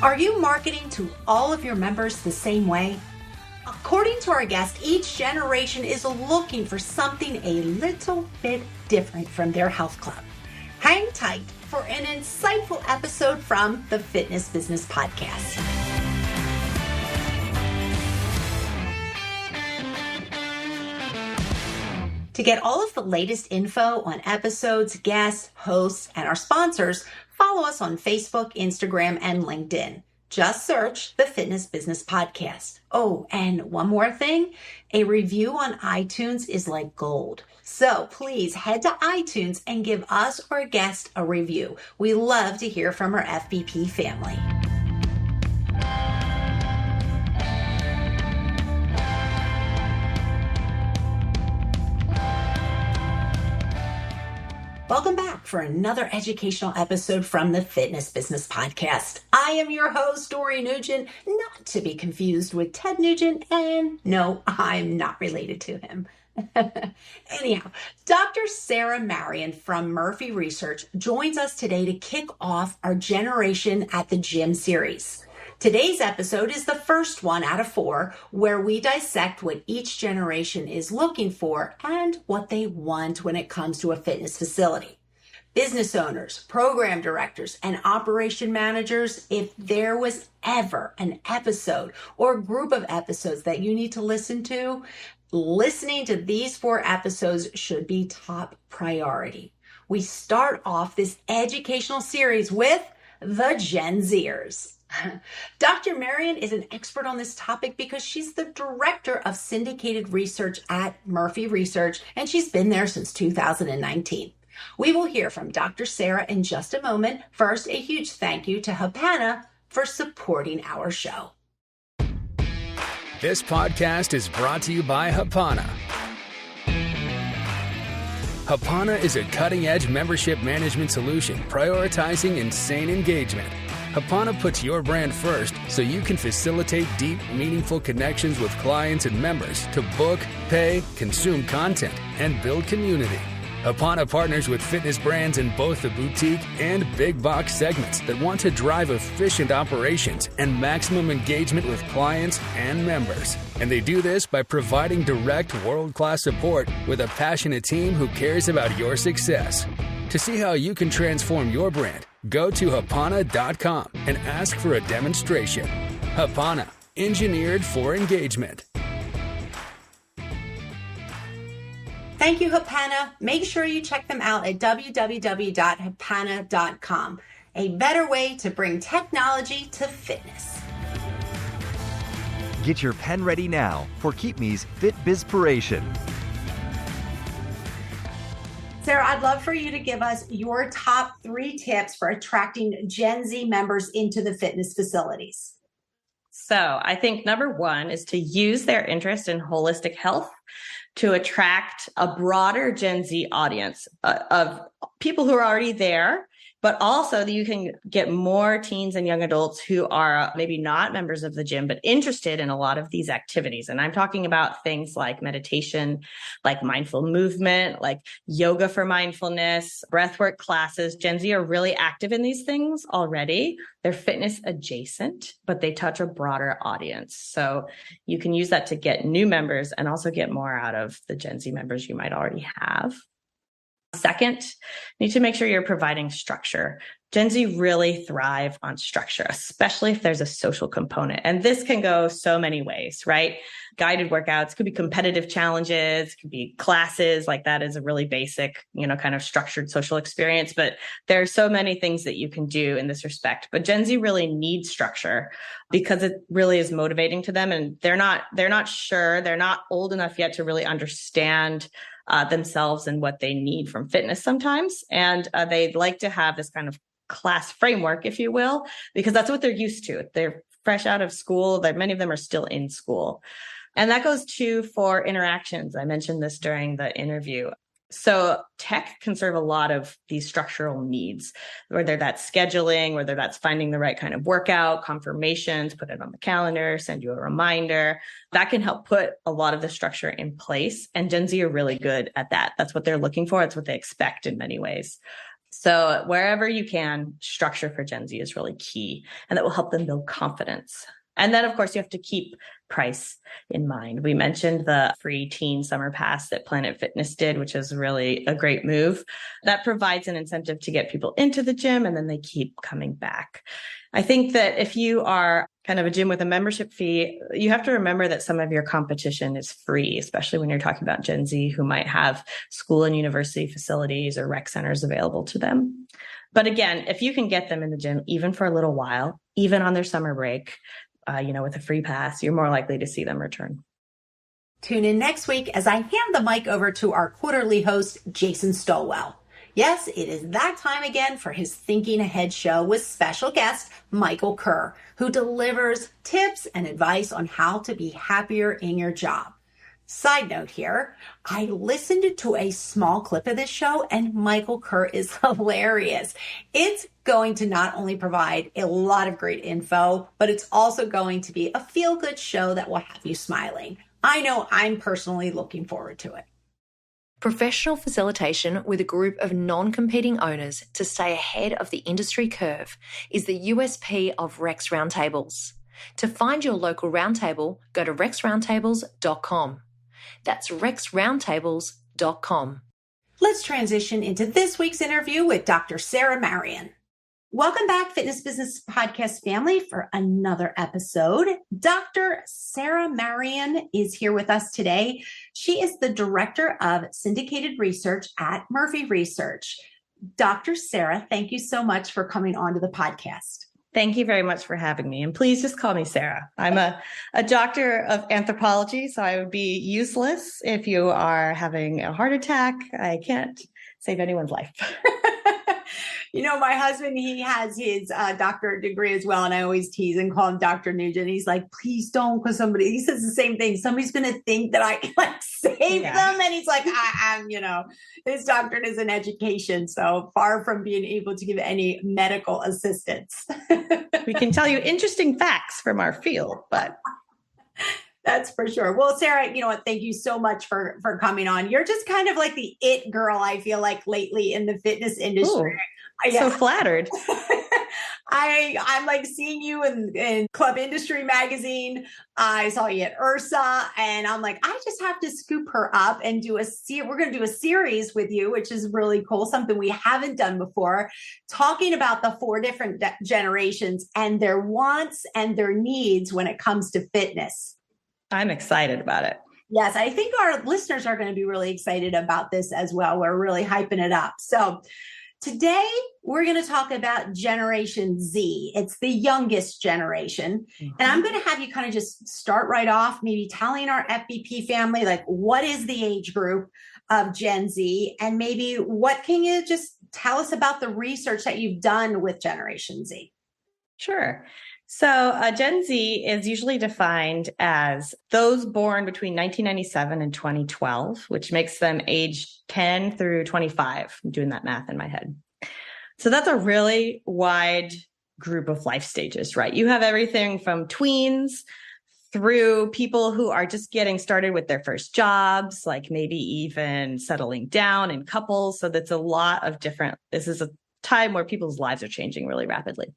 Are you marketing to all of your members the same way? According to our guest, each generation is looking for something a little bit different from their health club. Hang tight for an insightful episode from the Fitness Business Podcast. To get all of the latest info on episodes, guests, hosts, and our sponsors, follow us on Facebook, Instagram, and LinkedIn. Just search the Fitness Business Podcast. Oh, and one more thing, a review on iTunes is like gold. So please head to iTunes and give us or a guest a review. We love to hear from our FBP family. Welcome back for another educational episode from the Fitness Business Podcast. I am your host, Dory Nugent, not to be confused with Ted Nugent, and no, I'm not related to him. Anyhow, Dr. Sarah Marion from Murphy Research joins us today to kick off our Generation at the Gym series. Today's episode is the first one out of 4 where we dissect what each generation is looking for and what they want when it comes to a fitness facility. Business owners, program directors, and operation managers, if there was ever an episode or group of episodes that you need to listen to, listening to these 4 episodes should be top priority. We start off this educational series with the Gen Zers. Dr. Marion is an expert on this topic because she's the director of syndicated research at Murphy Research, and she's been there since 2019. We will hear from Dr. Sarah in just a moment. First, a huge thank you to Hapana for supporting our show. This podcast is brought to you by Hapana. Hapana is a cutting-edge membership management solution prioritizing insane engagement. Hapana puts your brand first so you can facilitate deep, meaningful connections with clients and members to book, pay, consume content, and build community. Hapana partners with fitness brands in both the boutique and big box segments that want to drive efficient operations and maximum engagement with clients and members. And they do this by providing direct world-class support with a passionate team who cares about your success. To see how you can transform your brand, go to Hapana.com and ask for a demonstration. Hapana, engineered for engagement. Thank you, Hapana. Make sure you check them out at www.hapana.com. A better way to bring technology to fitness. Get your pen ready now for Keep Me's Fit Bizpiration. Sarah, I'd love for you to give us your top 3 tips for attracting Gen Z members into the fitness facilities. So I think number 1 is to use their interest in holistic health to attract a broader Gen Z audience of people who are already there, but also that you can get more teens and young adults who are maybe not members of the gym, but interested in a lot of these activities. And I'm talking about things like meditation, like mindful movement, like yoga for mindfulness, breathwork classes. Gen Z are really active in these things already. They're fitness adjacent, but they touch a broader audience. So you can use that to get new members and also get more out of the Gen Z members you might already have. Second, you need to make sure you're providing structure. Gen Z really thrive on structure, especially if there's a social component. And this can go so many ways, right? Guided workouts, could be competitive challenges, could be classes. Like that is a really basic, kind of structured social experience. But there are so many things that you can do in this respect. But Gen Z really needs structure because it really is motivating to them. And they're not sure, they're not old enough yet to really understand themselves and what they need from fitness sometimes. And they'd like to have this kind of class framework, if you will, because that's what they're used to. They're fresh out of school. Many of them are still in school. And that goes too for interactions. I mentioned this during the interview. So tech can serve a lot of these structural needs, whether that's scheduling, whether that's finding the right kind of workout, confirmations, put it on the calendar, send you a reminder. That can help put a lot of the structure in place. And Gen Z are really good at that. That's what they're looking for. It's what they expect in many ways. So wherever you can, structure for Gen Z is really key, and that will help them build confidence. And then, of course, you have to keep price in mind. We mentioned the free teen summer pass that Planet Fitness did, which is really a great move. That provides an incentive to get people into the gym, and then they keep coming back. I think that if you are kind of a gym with a membership fee, you have to remember that some of your competition is free, especially when you're talking about Gen Z who might have school and university facilities or rec centers available to them. But again, if you can get them in the gym, even for a little while, even on their summer break, with a free pass, you're more likely to see them return. Tune in next week as I hand the mic over to our quarterly host, Jason Stolwell. Yes, it is that time again for his Thinking Ahead show with special guest Michael Kerr, who delivers tips and advice on how to be happier in your job. Side note here, I listened to a small clip of this show and Michael Kerr is hilarious. It's going to not only provide a lot of great info, but it's also going to be a feel-good show that will have you smiling. I know I'm personally looking forward to it. Professional facilitation with a group of non-competing owners to stay ahead of the industry curve is the USP of Rex Roundtables. To find your local roundtable, go to rexroundtables.com. That's rexroundtables.com. Let's transition into this week's interview with Dr. Sarah Marion. Welcome back, Fitness Business Podcast family, for another episode. Dr. Sarah Marion is here with us today. She is the Director of Syndicated Research at Murphy Research. Dr. Sarah, thank you so much for coming on to the podcast. Thank you very much for having me. And please just call me Sarah. I'm a doctor of anthropology, so I would be useless if you are having a heart attack. I can't save anyone's life. My husband, he has his doctorate degree as well. And I always tease and call him Dr. Nugent. He's like, please don't, because he says the same thing. Somebody's going to think that I save them. And he's like, I'm, his doctorate is in education. So far from being able to give any medical assistance. We can tell you interesting facts from our field, but that's for sure. Well, Sarah, you know what? Thank you so much for coming on. You're just kind of like the it girl, I feel like, lately in the fitness industry. Ooh. So flattered. I'm like seeing you in Club Industry magazine. I saw you at Ursa and I'm like, I just have to scoop her up and we're going to do a series with you, which is really cool. Something we haven't done before, talking about the 4 different generations and their wants and their needs when it comes to fitness. I'm excited about it. Yes, I think our listeners are going to be really excited about this as well. We're really hyping it up. So today, we're going to talk about Generation Z. It's the youngest generation. Mm-hmm. And I'm going to have you kind of just start right off, maybe telling our FBP family, like, what is the age group of Gen Z? And maybe what can you just tell us about the research that you've done with Generation Z? Sure. So Gen Z is usually defined as those born between 1997 and 2012, which makes them age 10 through 25. I'm doing that math in my head. So that's a really wide group of life stages, right? You have everything from tweens through people who are just getting started with their first jobs, like maybe even settling down in couples. So that's a lot of this is a time where people's lives are changing really rapidly.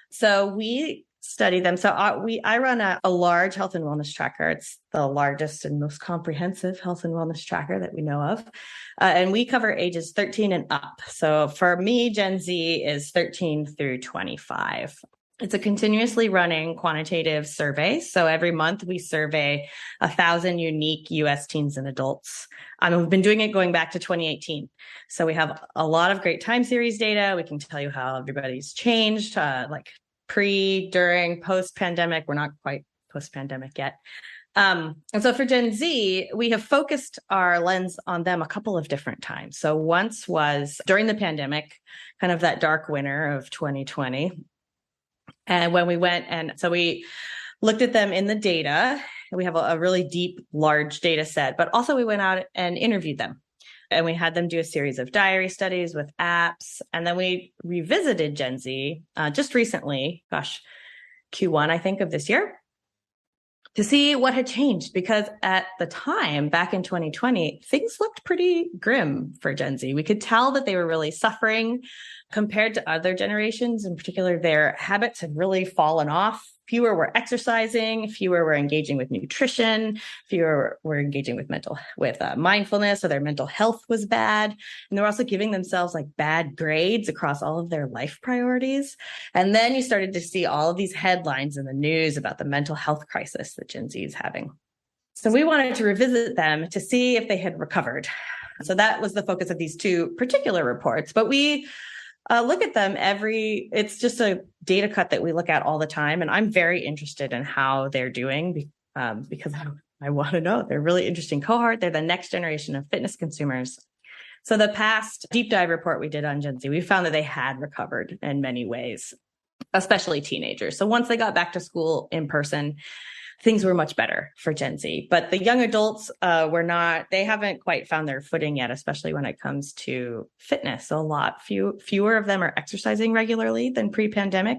So we study them. So I run a large health and wellness tracker. It's the largest and most comprehensive health and wellness tracker that we know of. And we cover ages 13 and up. So for me, Gen Z is 13 through 25. It's a continuously running quantitative survey. So every month we survey 1,000 unique U.S. teens and adults. We've been doing it going back to 2018. So we have a lot of great time series data. We can tell you how everybody's changed, like pre, during, post-pandemic. We're not quite post-pandemic yet. And so for Gen Z, we have focused our lens on them a couple of different times. So once was during the pandemic, kind of that dark winter of 2020. And when we went, and so we looked at them in the data, we have a really deep, large data set, but also we went out and interviewed them. And we had them do a series of diary studies with apps. And then we revisited Gen Z just recently, Q1, I think, of this year, to see what had changed, because at the time, back in 2020, things looked pretty grim for Gen Z. We could tell that they were really suffering compared to other generations. In particular, their habits had really fallen off. Fewer were exercising, fewer were engaging with nutrition, fewer were engaging with mindfulness, so their mental health was bad. And they were also giving themselves like bad grades across all of their life priorities. And then you started to see all of these headlines in the news about the mental health crisis that Gen Z is having. So we wanted to revisit them to see if they had recovered. So that was the focus of these two particular reports. But we look at them it's just a data cut that we look at all the time. And I'm very interested in how they're doing because I want to know. They're a really interesting cohort. They're the next generation of fitness consumers. So the past deep dive report we did on Gen Z, we found that they had recovered in many ways, especially teenagers. So once they got back to school in person, things were much better for Gen Z. But the young adults they haven't quite found their footing yet, especially when it comes to fitness. So fewer of them are exercising regularly than pre-pandemic.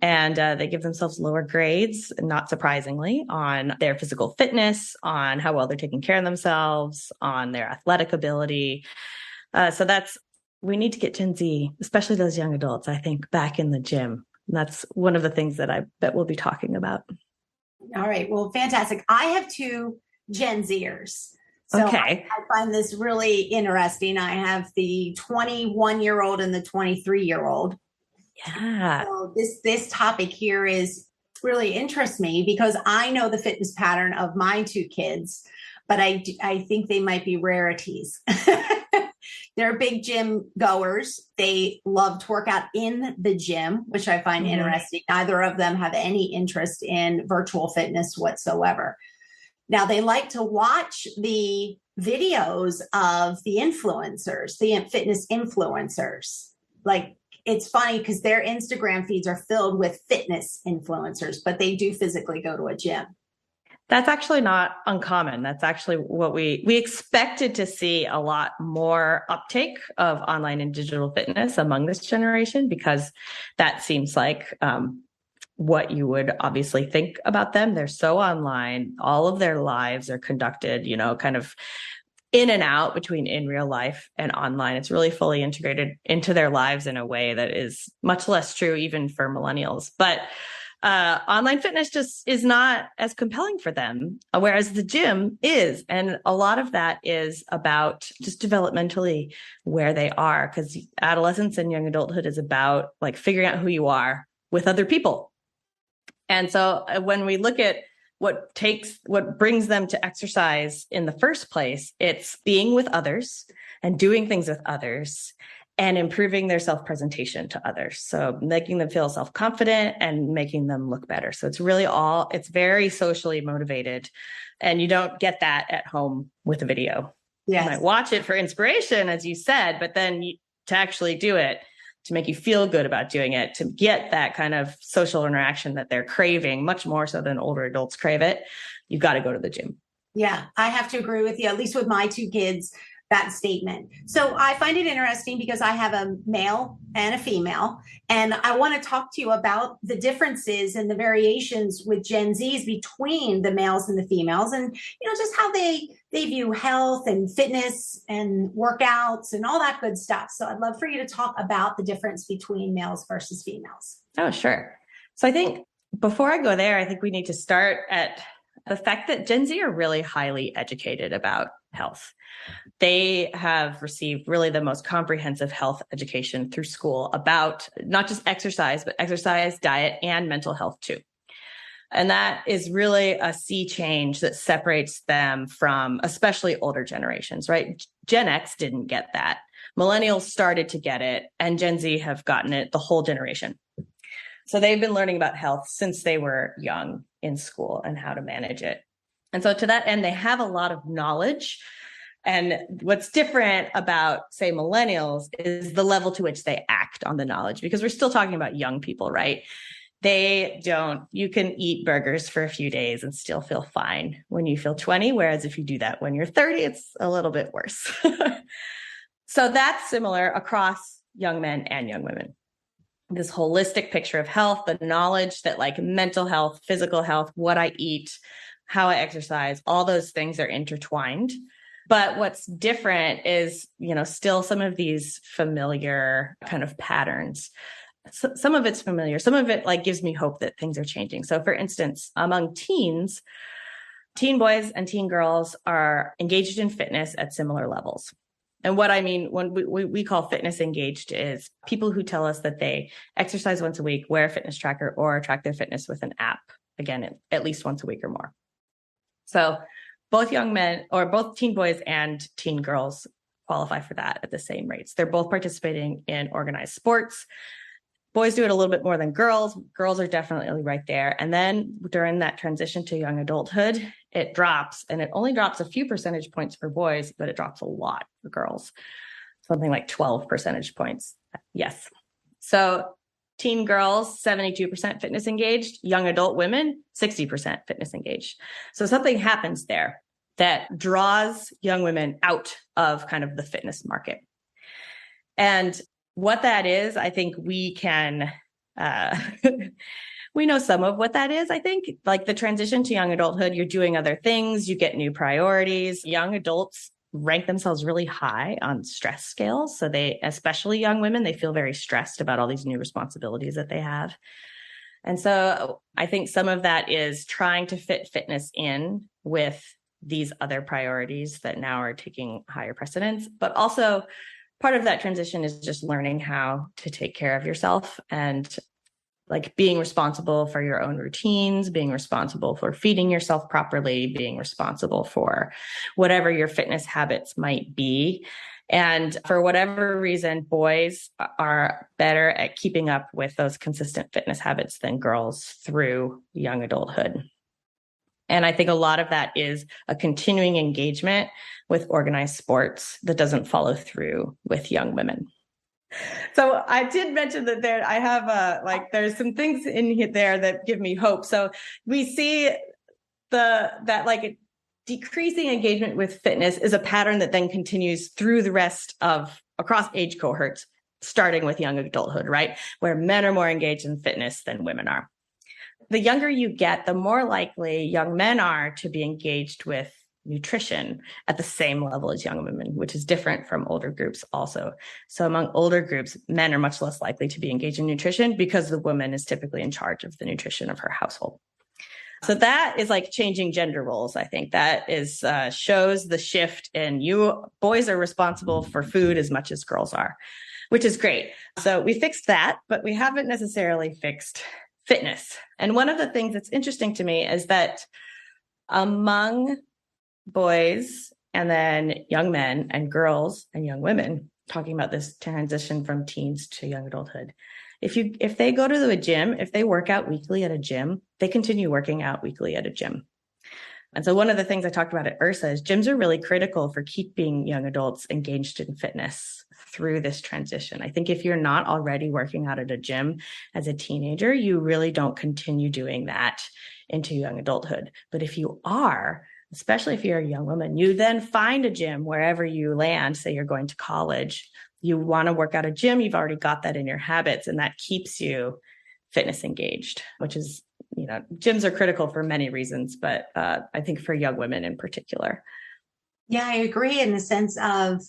And they give themselves lower grades, not surprisingly, on their physical fitness, on how well they're taking care of themselves, on their athletic ability. We need to get Gen Z, especially those young adults, I think, back in the gym. And that's one of the things that I bet we'll be talking about. All right. Well, fantastic. I have two Gen Zers. So okay. I find this really interesting. I have the 21-year-old and the 23-year-old. Yeah. So this topic here really interests me because I know the fitness pattern of my two kids, but I think they might be rarities. They're big gym goers. They love to work out in the gym, which I find interesting. Neither of them have any interest in virtual fitness whatsoever. Now, they like to watch the videos of the influencers, the fitness influencers. Like, it's funny because their Instagram feeds are filled with fitness influencers, but they do physically go to a gym. That's actually not uncommon. That's actually what we expected to see a lot more uptake of online and digital fitness among this generation, because that seems like what you would obviously think about them. They're so online. All of their lives are conducted, kind of in and out between in real life and online. It's really fully integrated into their lives in a way that is much less true even for millennials. But online fitness just is not as compelling for them, whereas the gym is. And a lot of that is about just developmentally where they are, because adolescence and young adulthood is about like figuring out who you are with other people. And so when we look at what brings them to exercise in the first place, it's being with others and doing things with others and improving their self-presentation to others. So making them feel self-confident and making them look better. So it's very socially motivated, and you don't get that at home with a video. Yes. You might watch it for inspiration, as you said, but then to actually do it, to make you feel good about doing it, to get that kind of social interaction that they're craving, much more so than older adults crave it, you've got to go to the gym. Yeah, I have to agree with you, at least with my two kids, that statement. So I find it interesting because I have a male and a female, and I want to talk to you about the differences and the variations with Gen Zs between the males and the females, and just how they view health and fitness and workouts and all that good stuff. So I'd love for you to talk about the difference between males versus females. Oh, sure. So I think before I go there, I think we need to start at the fact that Gen Z are really highly educated about health. They have received really the most comprehensive health education through school about not just exercise, but exercise, diet, and mental health too. And that is really a sea change that separates them from especially older generations, right? Gen X didn't get that. Millennials started to get it, and Gen Z have gotten it the whole generation. So they've been learning about health since they were young in school and how to manage it. And so to that end, they have a lot of knowledge. And what's different about, say, millennials is the level to which they act on the knowledge, because we're still talking about young people, right? You can eat burgers for a few days and still feel fine when you feel 20. Whereas if you do that when you're 30, it's a little bit worse. So that's similar across young men and young women. this holistic picture of health, the knowledge that like mental health, physical health, what I eat, how I exercise, all those things are intertwined. But what's different is, still some of these familiar kind of patterns. So some of it's familiar. Some of it like gives me hope that things are changing. So for instance, among teens, teen boys and teen girls are engaged in fitness at similar levels. And what I mean when we call fitness engaged is people who tell us that they exercise once a week, wear a fitness tracker, or track their fitness with an app, again, at least once a week or more. So both young men or both teen boys and teen girls qualify for that at the same rates. They're both participating in organized sports. Boys do it a little bit more than girls. Girls are definitely right there. And then during that transition to young adulthood, it drops, and it only drops a few percentage points for boys, but it drops a lot for girls, something like 12 percentage points. Yes. So teen girls, 72% fitness engaged, young adult women, 60% fitness engaged. So something happens there that draws young women out of kind of the fitness market. And what that is, I think we can, we know some of what that is. I think like the transition to young adulthood, you're doing other things, you get new priorities. Young adults rank themselves really high on stress scales. So they, especially young women, they feel very stressed about all these new responsibilities that they have. And so I think some of that is trying to fit fitness in with these other priorities that now are taking higher precedence, but also part of that transition is just learning how to take care of yourself and like being responsible for your own routines, being responsible for feeding yourself properly, being responsible for whatever your fitness habits might be. And for whatever reason, boys are better at keeping up with those consistent fitness habits than girls through young adulthood. And I think a lot of that is a continuing engagement with organized sports that doesn't follow through with young women. So I did mention that I have there's some things in there that give me hope. So we see that decreasing engagement with fitness is a pattern that then continues through the rest of across age cohorts, starting with young adulthood, right? Where men are more engaged in fitness than women are. The younger you get, the more likely young men are to be engaged with nutrition at the same level as young women, which is different from older groups also. So among older groups, men are much less likely to be engaged in nutrition because the woman is typically in charge of the nutrition of her household. So that is like changing gender roles. I think that is shows the shift in boys are responsible for food as much as girls are, which is great. So we fixed that, but we haven't necessarily fixed fitness. And one of the things that's interesting to me is that among boys and then young men and girls and young women, talking about this transition from teens to young adulthood, if they go to the gym, if they work out weekly at a gym, they continue working out weekly at a gym. And so one of the things I talked about at URSA is gyms are really critical for keeping young adults engaged in fitness through this transition. I think if you're not already working out at a gym as a teenager, you really don't continue doing that into young adulthood. But if you are, especially if you're a young woman, you then find a gym wherever you land. Say you're going to college, you want to work out a gym, you've already got that in your habits, and that keeps you fitness engaged, which is, gyms are critical for many reasons, but I think for young women in particular. Yeah, I agree in the sense of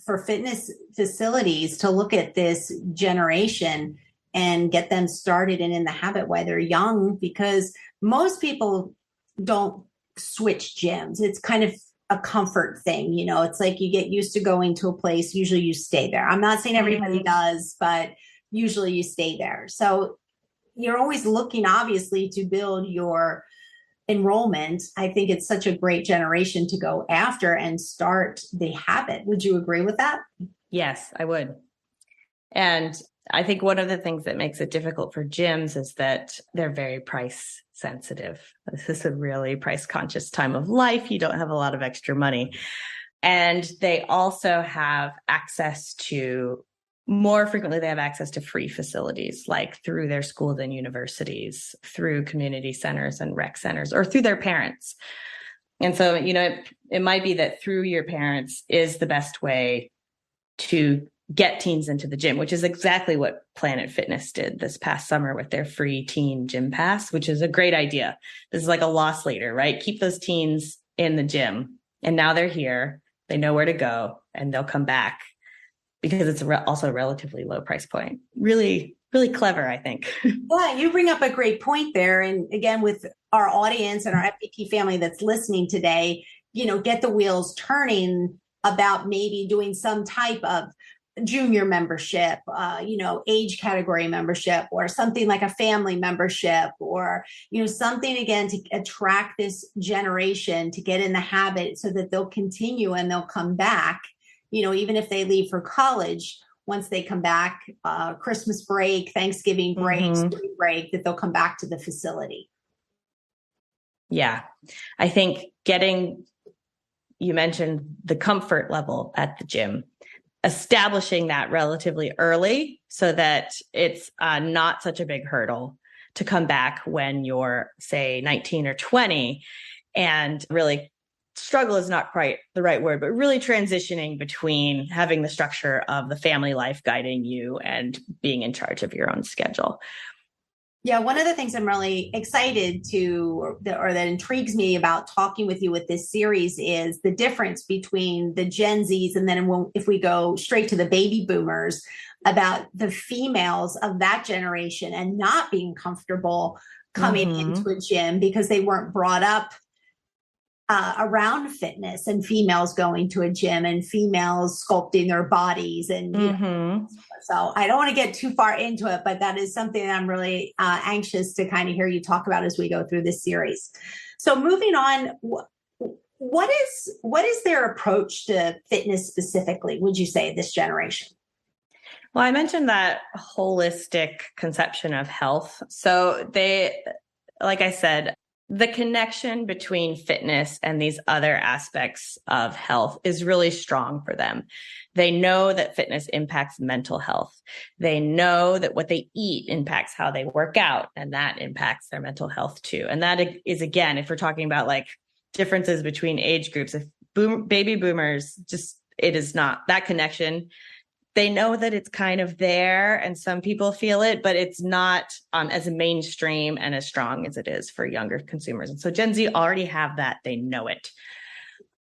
for fitness facilities to look at this generation and get them started and in the habit while they're young, because most people don't switch gyms. It's kind of a comfort thing. It's like you get used to going to a place. Usually you stay there. I'm not saying everybody does, but usually you stay there. So you're always looking, obviously, to build your enrollment. I think it's such a great generation to go after and start the habit. Would you agree with that? Yes, I would. And I think one of the things that makes it difficult for gyms is that they're very price sensitive. This is a really price conscious time of life. You don't have a lot of extra money. And they also have access to, more frequently, they have access to free facilities, like through their schools and universities, through community centers and rec centers, or through their parents. And so, it might be that through your parents is the best way to get teens into the gym, which is exactly what Planet Fitness did this past summer with their free teen gym pass, which is a great idea. This is like a loss leader, right? Keep those teens in the gym. And now they're here. They know where to go and they'll come back because it's also a relatively low price point. Really, really clever, I think. Yeah, you bring up a great point there. And again, with our audience and our FPP family that's listening today, get the wheels turning about maybe doing some type of junior membership, age category membership, or something like a family membership, or, something again to attract this generation to get in the habit so that they'll continue and they'll come back, even if they leave for college. Once they come back, Christmas break, Thanksgiving break, spring break, that they'll come back to the facility. Yeah. I think you mentioned the comfort level at the gym, establishing that relatively early so that it's not such a big hurdle to come back when you're, say, 19 or 20, and really struggle is not quite the right word, but really transitioning between having the structure of the family life guiding you and being in charge of your own schedule. Yeah, one of the things I'm really excited or that intrigues me about talking with you with this series is the difference between the Gen Zs and then if we go straight to the baby boomers, about the females of that generation and not being comfortable coming into a gym because they weren't brought up around fitness and females going to a gym and females sculpting their bodies. And so I don't want to get too far into it, but that is something that I'm really anxious to kind of hear you talk about as we go through this series. So moving on, what is their approach to fitness specifically, would you say, this generation? Well, I mentioned that holistic conception of health. So like I said, the connection between fitness and these other aspects of health is really strong for them. They know that fitness impacts mental health. They know that what they eat impacts how they work out, and that impacts their mental health too. And that is, again, if we're talking about like differences between age groups, if baby boomers, it is not that connection. They know that it's kind of there and some people feel it, but it's not as mainstream and as strong as it is for younger consumers. And so Gen Z already have that. They know it.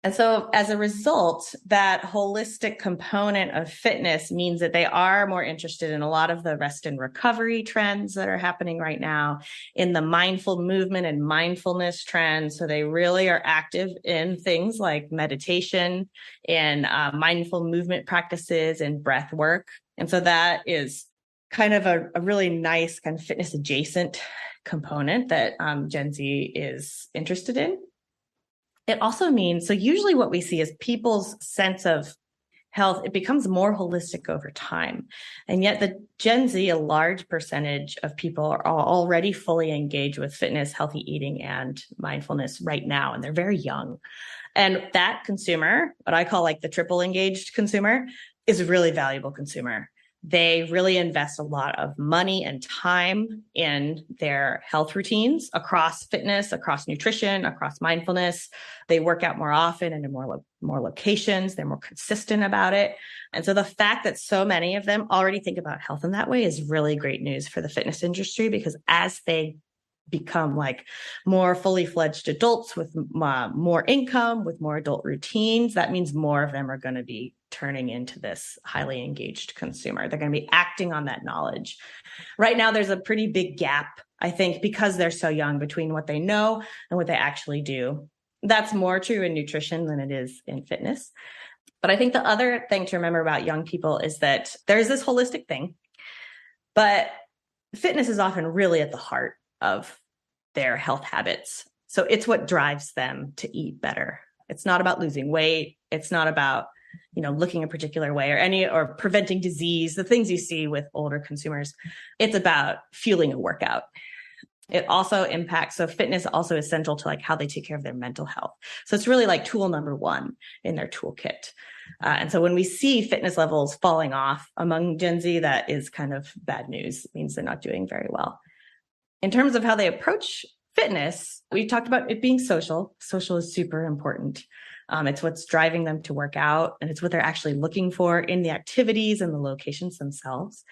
And so as a result, that holistic component of fitness means that they are more interested in a lot of the rest and recovery trends that are happening right now, in the mindful movement and mindfulness trends. So they really are active in things like meditation and mindful movement practices and breath work. And so that is kind of a really nice kind of fitness adjacent component that Gen Z is interested in. It also means, so usually what we see is people's sense of health, it becomes more holistic over time. And yet the Gen Z, a large percentage of people are already fully engaged with fitness, healthy eating, and mindfulness right now. And they're very young. And that consumer, what I call like the triple engaged consumer, is a really valuable consumer. They really invest a lot of money and time in their health routines across fitness, across nutrition, across mindfulness. They work out more often and in more locations. They're more consistent about it. And so the fact that so many of them already think about health in that way is really great news for the fitness industry, because as they become like more fully fledged adults with more income, with more adult routines, that means more of them are going to be turning into this highly engaged consumer. They're going to be acting on that knowledge. Right now, there's a pretty big gap, I think, because they're so young, between what they know and what they actually do. That's more true in nutrition than it is in fitness. But I think the other thing to remember about young people is that there's this holistic thing, but fitness is often really at the heart of their health habits. So it's what drives them to eat better. It's not about losing weight. It's not about, looking a particular way or preventing disease, the things you see with older consumers. It's about fueling a workout. It also impacts, so fitness also is central to like how they take care of their mental health. So it's really like tool number one in their toolkit. And so when we see fitness levels falling off among Gen Z, that is kind of bad news. It means they're not doing very well. In terms of how they approach fitness, we talked about it being social. Social is super important. It's what's driving them to work out, and it's what they're actually looking for in the activities and the locations themselves.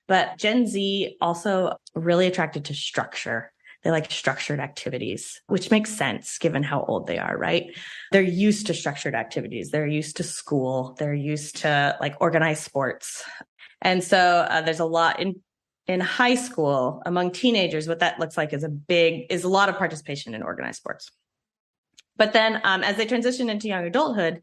But Gen Z also really attracted to structure. They like structured activities, which makes sense given how old they are, right? They're used to structured activities. They're used to school. They're used to like organized sports. And so there's a lot in high school among teenagers. What that looks like is a lot of participation in organized sports. But then as they transition into young adulthood,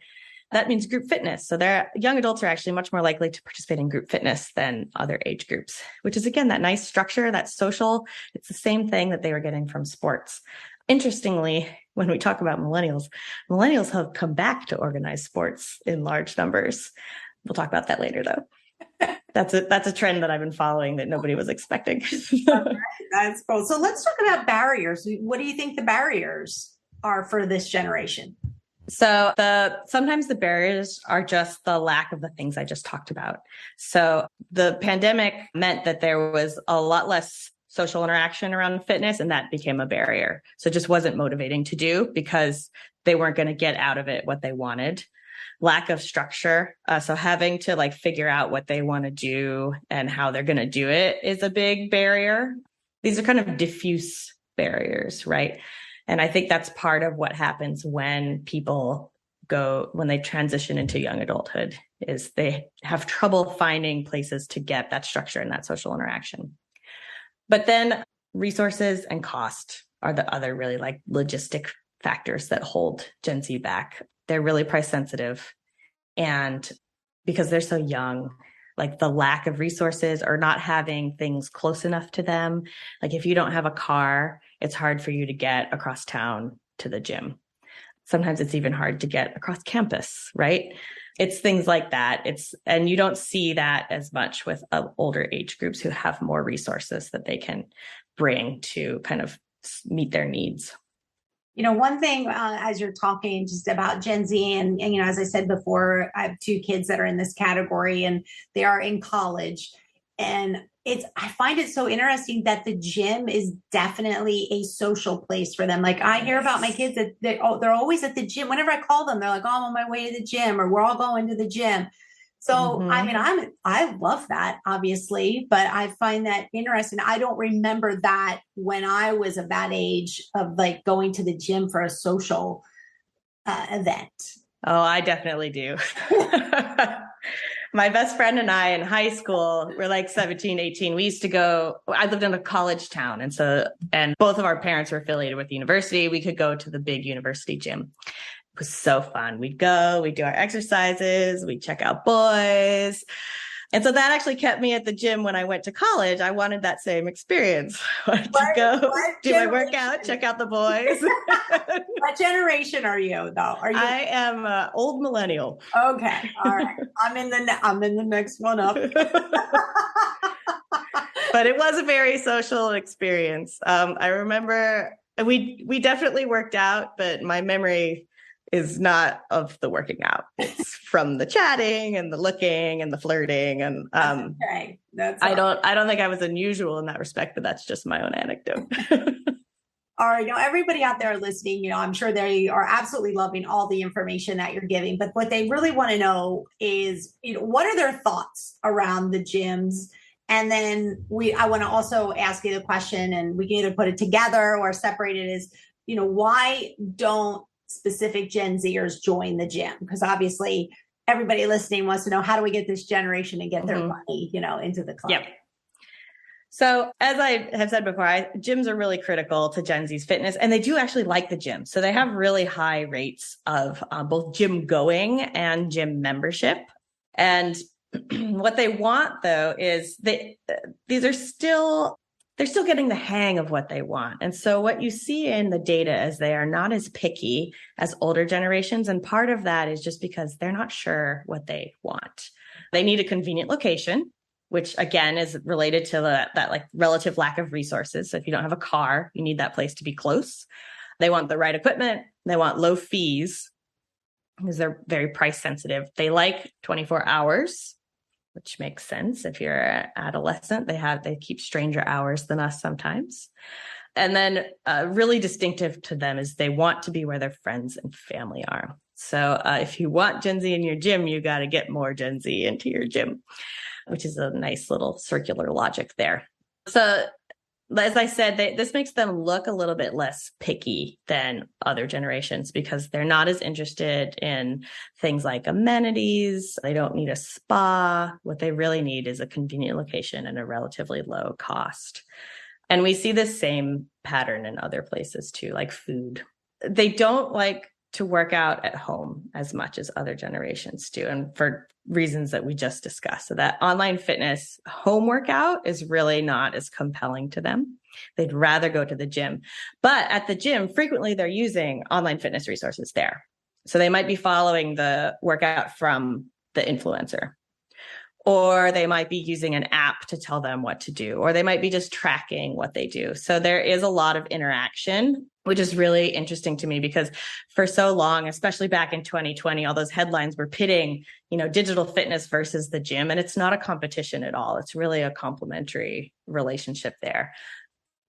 that means group fitness. So young adults are actually much more likely to participate in group fitness than other age groups, which is, again, that nice structure, that social. It's the same thing that they were getting from sports. Interestingly, when we talk about millennials have come back to organized sports in large numbers. We'll talk about that later, though. That's a trend that I've been following that nobody was expecting. Okay, that's cool. So let's talk about barriers. What do you think the barriers are for this generation? So sometimes the barriers are just the lack of the things I just talked about. So the pandemic meant that there was a lot less social interaction around fitness, and that became a barrier. So it just wasn't motivating to do because they weren't going to get out of it what they wanted. Lack of structure. So having to like figure out what they want to do and how they're going to do it is a big barrier. These are kind of diffuse barriers, right? And I think that's part of what happens when they transition into young adulthood, is they have trouble finding places to get that structure and that social interaction. But then resources and cost are the other really like logistic factors that hold Gen Z back. They're really price sensitive. And because they're so young, like the lack of resources or not having things close enough to them. Like if you don't have a car, it's hard for you to get across town to the gym. Sometimes it's even hard to get across campus, right? It's things like that. And you don't see that as much with older age groups who have more resources that they can bring to kind of meet their needs. One thing as you're talking just about Gen Z and, as I said before, I have two kids that are in this category and they are in college. And I find it so interesting that the gym is definitely a social place for them. Like I hear about my kids that they're always at the gym. Whenever I call them, they're like, oh, I'm on my way to the gym, or we're all going to the gym. So, I mean, I love that, obviously, but I find that interesting. I don't remember that when I was of that age of like going to the gym for a social event. Oh, I definitely do. My best friend and I in high school were like 17, 18. We used to go, I lived in a college town. And both of our parents were affiliated with the university. We could go to the big university gym. It was so fun. We'd go, we'd do our exercises, we'd check out boys. And so that actually kept me at the gym when I went to college. I wanted that same experience. To go do my workout, check out the boys. What generation are you, though? I am old millennial. Okay, all right. I'm in the next one up. But it was a very social experience. I remember we definitely worked out, but my memory is not of the working out. It's from the chatting and the looking and the flirting. And okay. I don't think I was unusual in that respect, but that's just my own anecdote. All right. Now, everybody out there listening, I'm sure they are absolutely loving all the information that you're giving. But what they really want to know is, what are their thoughts around the gyms? And then I want to also ask you the question, and we can either put it together or separate it, is, why don't specific Gen Zers join the gym? Because obviously everybody listening wants to know, how do we get this generation to get their money, into the club? Yep. So as I have said before, gyms are really critical to Gen Z's fitness, and they do actually like the gym. So they have really high rates of both gym going and gym membership. And what they want, though, is they're still getting the hang of what they want. And so what you see in the data is they are not as picky as older generations. And part of that is just because they're not sure what they want. They need a convenient location, which again is related to that like relative lack of resources. So if you don't have a car, you need that place to be close. They want the right equipment. They want low fees because they're very price sensitive. They like 24 hours. Which makes sense. If you're an adolescent, they keep stranger hours than us sometimes. And then really distinctive to them is they want to be where their friends and family are. So if you want Gen Z in your gym, you got to get more Gen Z into your gym, which is a nice little circular logic there. So as I said, this makes them look a little bit less picky than other generations because they're not as interested in things like amenities. They don't need a spa. What they really need is a convenient location and a relatively low cost. And we see the same pattern in other places too, like food. They don't like to work out at home as much as other generations do. And for reasons that we just discussed. So that online fitness home workout is really not as compelling to them. They'd rather go to the gym. But at the gym, frequently they're using online fitness resources there. So they might be following the workout from the influencer, or they might be using an app to tell them what to do, or they might be just tracking what they do. So there is a lot of interaction, which is really interesting to me because for so long, especially back in 2020, all those headlines were pitting, digital fitness versus the gym. And it's not a competition at all. It's really a complementary relationship there.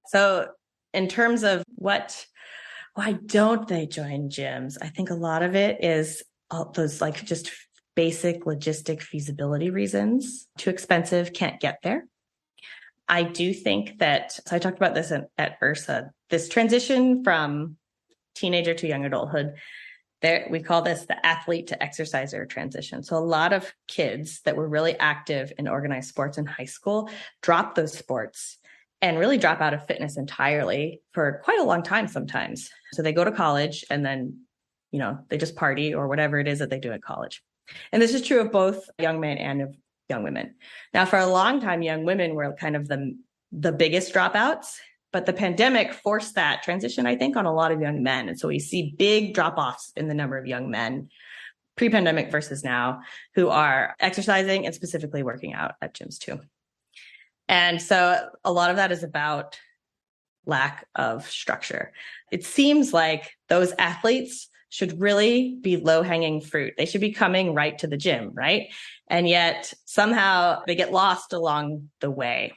So in terms of why don't they join gyms? I think a lot of it is all those just basic logistic feasibility reasons. Too expensive, can't get there. I do think that, so I talked about this at URSA, this transition from teenager to young adulthood, we call this the athlete to exerciser transition. So a lot of kids that were really active in organized sports in high school drop those sports and really drop out of fitness entirely for quite a long time sometimes. So they go to college and then, they just party or whatever it is that they do at college. And this is true of both young men and of young women. Now, for a long time, young women were kind of the biggest dropouts, but the pandemic forced that transition, I think, on a lot of young men. And so we see big drop-offs in the number of young men pre-pandemic versus now who are exercising and specifically working out at gyms too. And so a lot of that is about lack of structure. It seems like those athletes should really be low-hanging fruit. They should be coming right to the gym, right? And yet somehow they get lost along the way.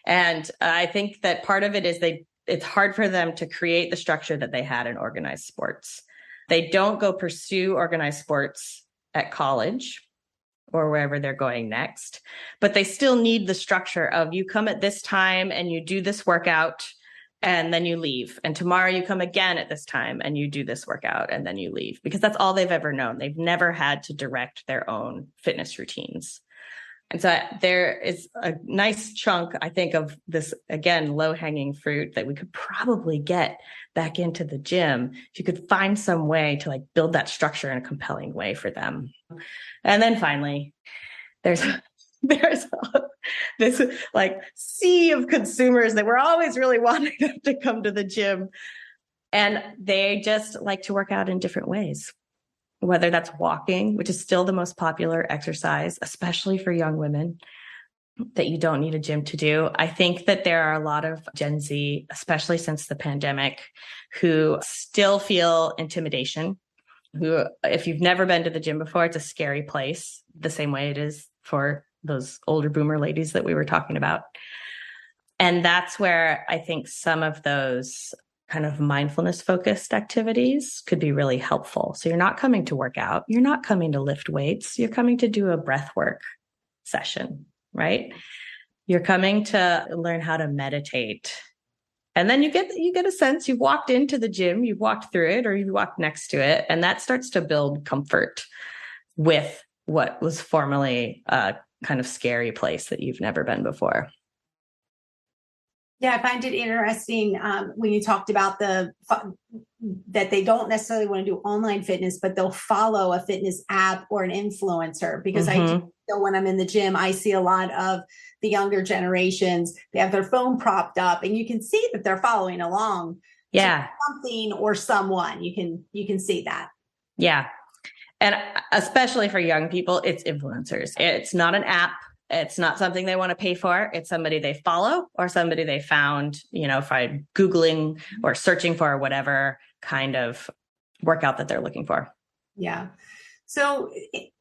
And I think that part of it is it's hard for them to create the structure that they had in organized sports. They don't go pursue organized sports at college or wherever they're going next, but they still need the structure of you come at this time and you do this workout and then you leave. And tomorrow you come again at this time and you do this workout and then you leave, because that's all they've ever known. They've never had to direct their own fitness routines. And so there is a nice chunk, I think, of this, again, low-hanging fruit that we could probably get back into the gym if you could find some way to build that structure in a compelling way for them. And then finally, there's this sea of consumers that we're always really wanting them to come to the gym. And they just like to work out in different ways, whether that's walking, which is still the most popular exercise, especially for young women, that you don't need a gym to do. I think that there are a lot of Gen Z, especially since the pandemic, who still feel intimidation, who, if you've never been to the gym before, it's a scary place, the same way it is for those older boomer ladies that we were talking about. And that's where I think some of those kind of mindfulness focused activities could be really helpful. So you're not coming to work out, you're not coming to lift weights, you're coming to do a breath work session, right? You're coming to learn how to meditate. And then you get a sense, you've walked into the gym, you've walked through it, or you've walked next to it, and that starts to build comfort with what was formerly a kind of scary place that you've never been before. Yeah, I find it interesting when you talked about that they don't necessarily want to do online fitness, but they'll follow a fitness app or an influencer, because I do know when I'm in the gym, I see a lot of the younger generations, they have their phone propped up and you can see that they're following along. Yeah. To something or someone, you can see that. Yeah. And especially for young people, it's influencers. It's not an app. It's not something they want to pay for. It's somebody they follow or somebody they found, by Googling or searching for whatever kind of workout that they're looking for. Yeah. So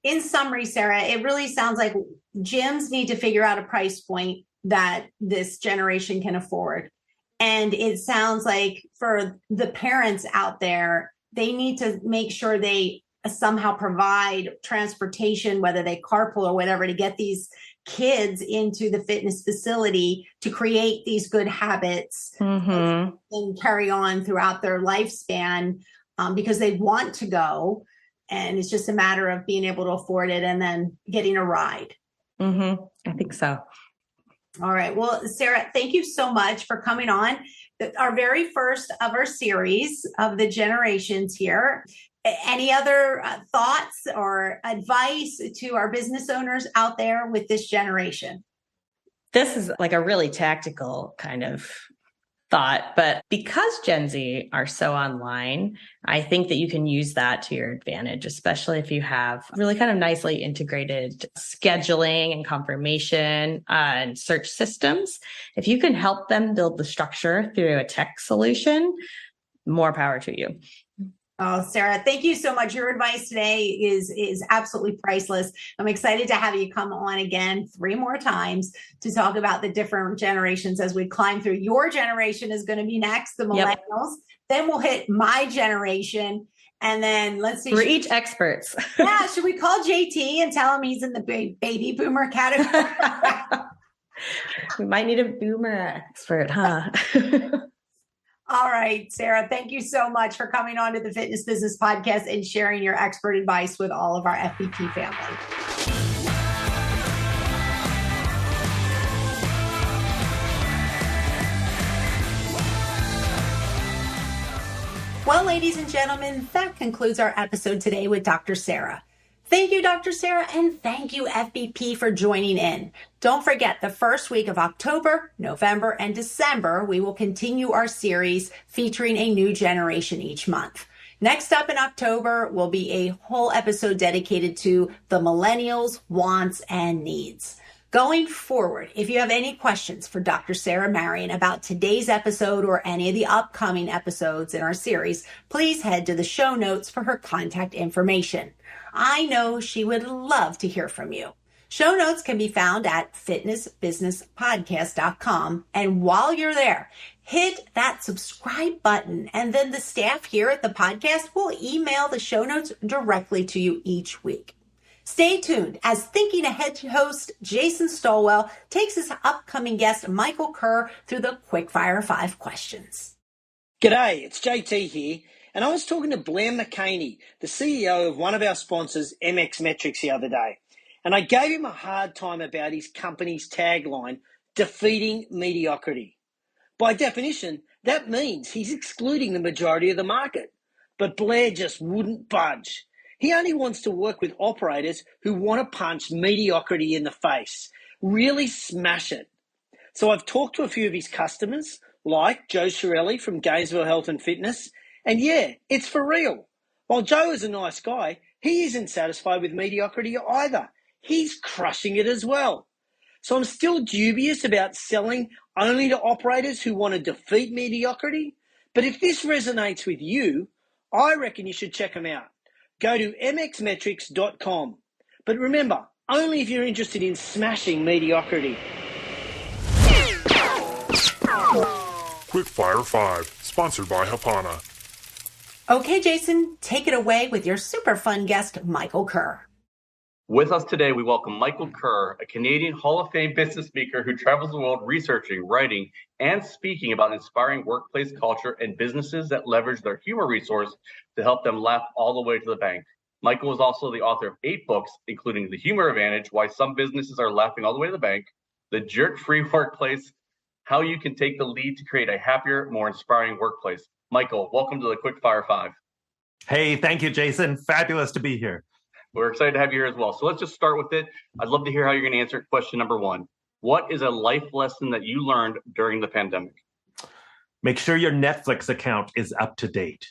in summary, Sarah, it really sounds like gyms need to figure out a price point that this generation can afford. And it sounds like for the parents out there, they need to make sure they somehow provide transportation, whether they carpool or whatever, to get these kids into the fitness facility to create these good habits and carry on throughout their lifespan, because they want to go. And it's just a matter of being able to afford it and then getting a ride. I think so. All right. Well, Sarah, thank you so much for coming on our very first of our series of the generations here. Any other thoughts or advice to our business owners out there with this generation? This is like a really tactical kind of thought, but because Gen Z are so online, I think that you can use that to your advantage, especially if you have really kind of nicely integrated scheduling and confirmation and search systems. If you can help them build the structure through a tech solution, more power to you. Oh, Sarah, thank you so much. Your advice today is absolutely priceless. I'm excited to have you come on again 3 more times to talk about the different generations as we climb through. Your generation is going to be next, the millennials. Yep. Then we'll hit my generation. And then let's see. We're each experts. Yeah. Should we call JT and tell him he's in the baby boomer category? We might need a boomer expert, huh? All right, Sarah, thank you so much for coming on to the Fitness Business Podcast and sharing your expert advice with all of our FBP family. Well, ladies and gentlemen, that concludes our episode today with Dr. Sarah. Thank you, Dr. Sarah, and thank you, FBP, for joining in. Don't forget, the first week of October, November, and December, we will continue our series featuring a new generation each month. Next up in October will be a whole episode dedicated to the millennials' wants and needs. Going forward, if you have any questions for Dr. Sarah Marion about today's episode or any of the upcoming episodes in our series, please head to the show notes for her contact information. I know she would love to hear from you. Show notes can be found at fitnessbusinesspodcast.com. And while you're there, hit that subscribe button, and then the staff here at the podcast will email the show notes directly to you each week. Stay tuned as Thinking Ahead host Jason Stolwell takes his upcoming guest Michael Kerr through the Quickfire 5 questions. G'day, it's JT here, and I was talking to Blair McCaney, the CEO of one of our sponsors, MX Metrics, the other day, and I gave him a hard time about his company's tagline, defeating mediocrity. By definition, that means he's excluding the majority of the market, but Blair just wouldn't budge. He only wants to work with operators who want to punch mediocrity in the face, really smash it. So I've talked to a few of his customers, like Joe Shirelli from Gainesville Health and Fitness, and yeah, it's for real. While Joe is a nice guy, he isn't satisfied with mediocrity either. He's crushing it as well. So I'm still dubious about selling only to operators who want to defeat mediocrity. But if this resonates with you, I reckon you should check them out. Go to mxmetrics.com. But remember, only if you're interested in smashing mediocrity. Quickfire 5, sponsored by Hapana. Okay, Jason, take it away with your super fun guest, Michael Kerr. With us today, we welcome Michael Kerr, a Canadian Hall of Fame business speaker who travels the world researching, writing, and speaking about inspiring workplace culture and businesses that leverage their humor resource to help them laugh all the way to the bank. Michael is also the author of 8 books, including The Humor Advantage, Why Some Businesses Are Laughing All the Way to the Bank, The Jerk-Free Workplace, How You Can Take the Lead to Create a Happier, More Inspiring Workplace. Michael, welcome to the Quickfire 5. Hey, thank you, Jason. Fabulous to be here. We're excited to have you here as well. So let's just start with it. I'd love to hear how you're going to answer question number 1. What is a life lesson that you learned during the pandemic? Make sure your Netflix account is up to date.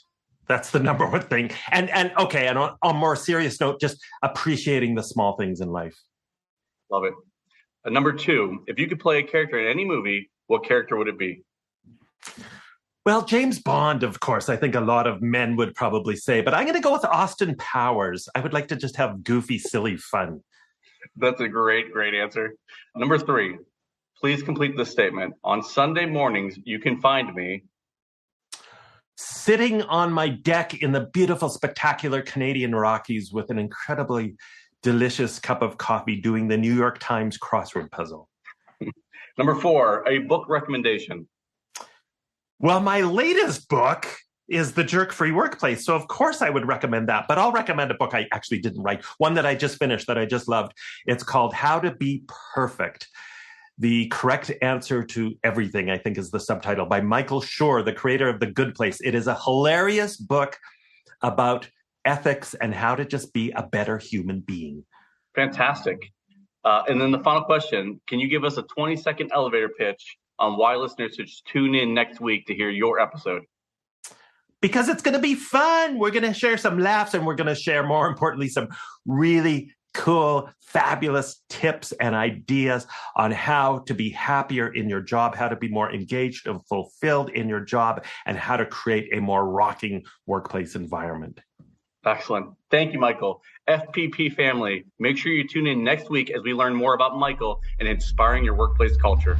That's the number one thing. And on a more serious note, just appreciating the small things in life. Love it. Number 2, if you could play a character in any movie, what character would it be? Well, James Bond, of course, I think a lot of men would probably say, but I'm going to go with Austin Powers. I would like to just have goofy, silly fun. That's a great answer. Number 3, please complete this statement. On Sunday mornings, you can find me sitting on my deck in the beautiful, spectacular Canadian Rockies with an incredibly delicious cup of coffee doing the New York Times crossword puzzle. Number 4, a book recommendation. Well, my latest book is The Jerk-Free Workplace. So of course I would recommend that, but I'll recommend a book I actually didn't write, one that I just finished that I just loved. It's called How to Be Perfect. The Correct Answer to Everything, I think is the subtitle, by Michael Schur, the creator of The Good Place. It is a hilarious book about ethics and how to just be a better human being. Fantastic. And then the final question, can you give us a 20-second elevator pitch on why listeners should tune in next week to hear your episode? Because it's going to be fun. We're going to share some laughs, and we're going to share, more importantly, some really cool, fabulous tips and ideas on how to be happier in your job, how to be more engaged and fulfilled in your job, and how to create a more rocking workplace environment. Excellent. Thank you, Michael. FPP family, make sure you tune in next week as we learn more about Michael and inspiring your workplace culture.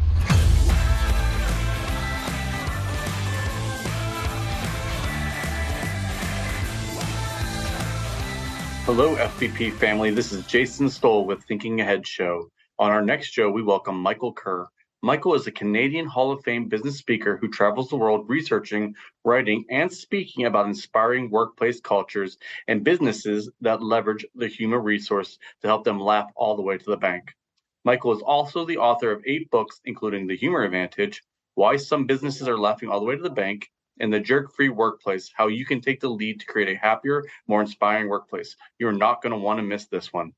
Hello, FPP family. This is Jason Stoll with Thinking Ahead Show. On our next show, we welcome Michael Kerr. Michael is a Canadian Hall of Fame business speaker who travels the world researching, writing, and speaking about inspiring workplace cultures and businesses that leverage the human resource to help them laugh all the way to the bank. Michael is also the author of 8 books, including The Humor Advantage, Why Some Businesses Are Laughing All the Way to the Bank, and The Jerk-Free Workplace, How You Can Take the Lead to Create a Happier, More Inspiring Workplace. You're not going to want to miss this one.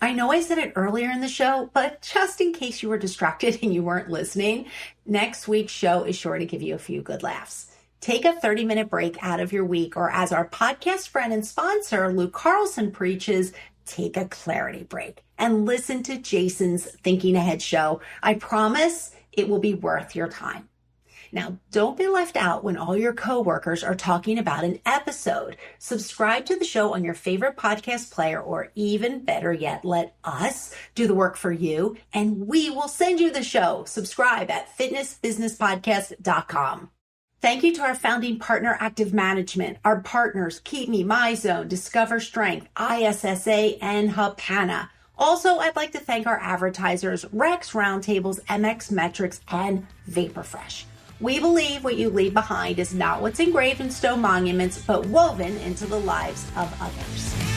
I know I said it earlier in the show, but just in case you were distracted and you weren't listening, next week's show is sure to give you a few good laughs. Take a 30-minute break out of your week, or as our podcast friend and sponsor, Luke Carlson, preaches, take a clarity break and listen to Jason's Thinking Ahead show. I promise it will be worth your time. Now, don't be left out when all your coworkers are talking about an episode. Subscribe to the show on your favorite podcast player, or even better yet, let us do the work for you, and we will send you the show. Subscribe at fitnessbusinesspodcast.com. Thank you to our founding partner, Active Management, our partners, Keep Me, MyZone, Discover Strength, ISSA, and Hapana. Also, I'd like to thank our advertisers, Rex Roundtables, MX Metrics, and Vaporfresh. We believe what you leave behind is not what's engraved in stone monuments, but woven into the lives of others.